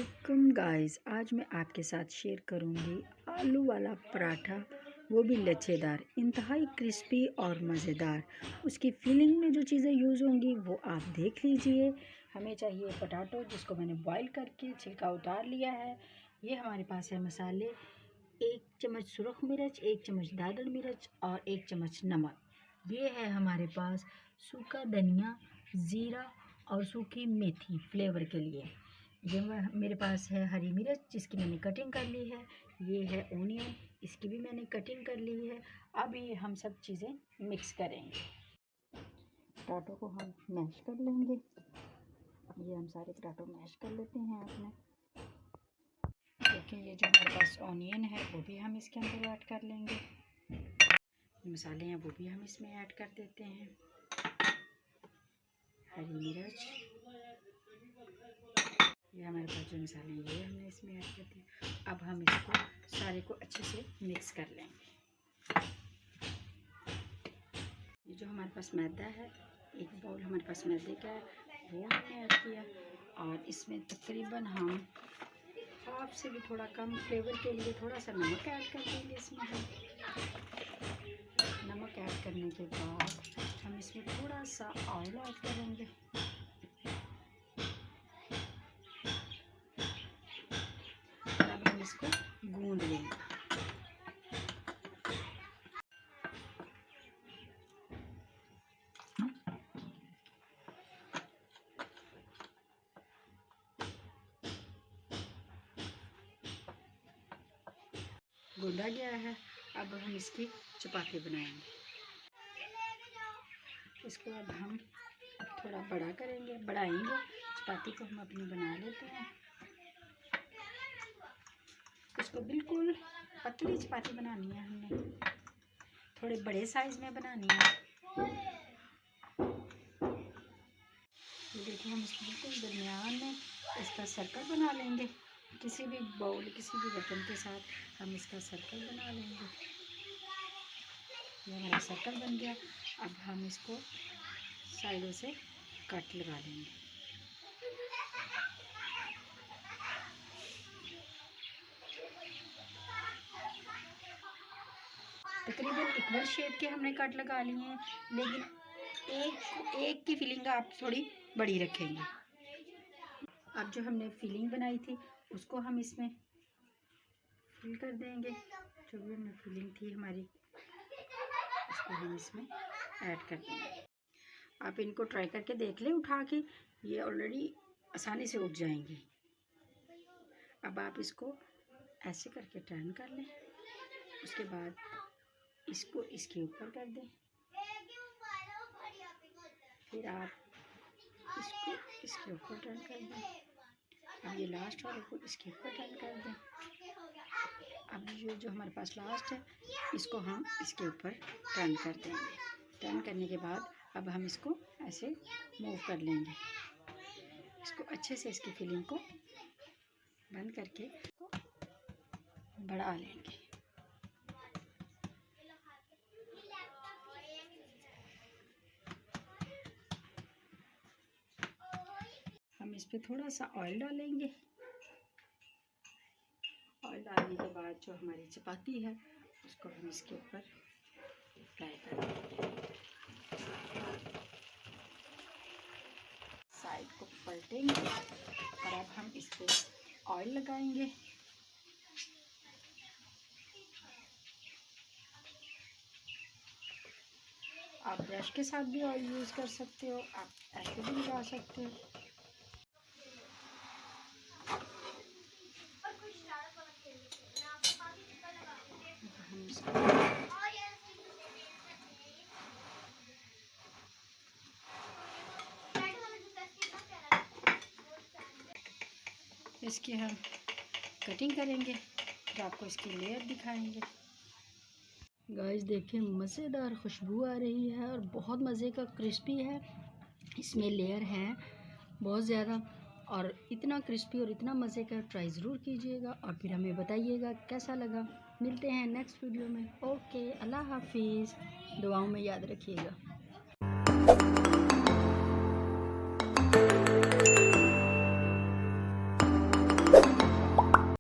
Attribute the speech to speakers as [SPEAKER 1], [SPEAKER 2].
[SPEAKER 1] अस्सलामुअलैकुम गाइस, आज मैं आपके साथ शेयर करूंगी आलू वाला पराठा, वो भी लच्छेदार, इंतहाई क्रिस्पी और मज़ेदार। उसकी फिलिंग में जो चीज़ें यूज़ होंगी वो आप देख लीजिए। हमें चाहिए पोटैटो, जिसको मैंने बॉईल करके छिलका उतार लिया है। ये हमारे पास है मसाले, 1 चम्मच सुरख मिर्च, 1 चम्मच दादड़ मिर्च और 1 चम्मच नमक। ये है हमारे पास सूखा धनिया, ज़ीरा और सूखी मेथी फ्लेवर के लिए। ये मेरे पास है हरी मिर्च, जिसकी मैंने कटिंग कर ली है। ये है ओनियन, इसकी भी मैंने कटिंग कर ली है। अब ये हम सब चीज़ें मिक्स करेंगे। पराठों को हम मैश कर लेंगे। ये हम सारे पराठों मैश कर लेते हैं अपने। देखिए, ये जो हमारे पास ओनियन है वो भी हम इसके अंदर ऐड कर लेंगे। मसाले हैं वो भी हम इसमें ऐड कर देते हैं। हरी मिर्च, ये हमारे पास जो मसाले हैं ये हमने इसमें ऐड कर दिए। अब हम इसको सारे को अच्छे से मिक्स कर लेंगे। ये जो हमारे पास मैदा है, 1 बाउल हमारे पास मैदे का है, वो हमने ऐड किया। और इसमें तकरीबन हम हाफ से भी थोड़ा कम फ्लेवर के लिए थोड़ा सा नमक ऐड कर देंगे। इसमें हम नमक ऐड करने के बाद हम इसमें थोड़ा सा ऑयल ऐड करेंगे। अब हम इसको गूंद लेंगे। गूंदा गया है, अब हम इसकी चपाती बनाएंगे। इसको अब हम थोड़ा बड़ा करेंगे, बढ़ाएंगे। चपाती को हम अपनी बना लेते हैं। इसको बिल्कुल पतली चपाती बनानी है हमने, थोड़े बड़े साइज़ में बनानी है। ये देखिए, हम इसको बिल्कुल दरमियान में इसका सर्कल बना लेंगे। किसी भी बाउल, किसी भी बर्तन के साथ हम इसका सर्कल बना लेंगे। ये हमारा सर्कल बन गया। अब हम इसको साइडों से कट लगा लेंगे। तकरीबन इक्वल शेप के हमने कट लगा लिए हैं, लेकिन एक की फिलिंग आप थोड़ी बड़ी रखेंगे। अब जो हमने फिलिंग बनाई थी उसको हम इसमें फिल कर देंगे। जो भी हमने फिलिंग थी हमारी, इसको हम इसमें ऐड कर देंगे। आप इनको ट्राई करके देख लें उठा के, ये ऑलरेडी आसानी से उठ जाएंगी। अब आप इसको ऐसे करके टर्न कर लें। उसके बाद इसको इसके ऊपर कर दें। फिर आप इसको इसके ऊपर टर्न कर दें। अब ये लास्ट वाले को इसके ऊपर टर्न कर दें। अब ये जो हमारे पास लास्ट है, इसको हम इसके ऊपर टर्न कर देंगे। टर्न करने के बाद अब हम इसको ऐसे मूव कर लेंगे। इसको अच्छे से इसकी फिलिंग को बंद करके बढ़ा लेंगे। हम इस पे थोड़ा सा ऑयल डालेंगे। ऑयल डालने के बाद जो हमारी चपाती है उसको हम इसके ऊपर फ्राई कर देंगे। साइड को पलटेंगे और अब हम इस पे ऑयल लगाएंगे। आप ब्रश के साथ भी ऑयल यूज़ कर सकते हो, आप ऐसे भी लगा सकते हो। इसकी हम कटिंग करेंगे, फिर आपको इसकी लेयर दिखाएंगे। गाइस देखिए, मज़ेदार खुशबू आ रही है और बहुत मज़े का क्रिस्पी है। इसमें लेयर है बहुत ज़्यादा और इतना क्रिस्पी और इतना मज़े का। ट्राई ज़रूर कीजिएगा और फिर हमें बताइएगा कैसा लगा। मिलते हैं नेक्स्ट वीडियो में। ओके, अल्लाह हाफिज़। दुआओं में याद रखिएगा।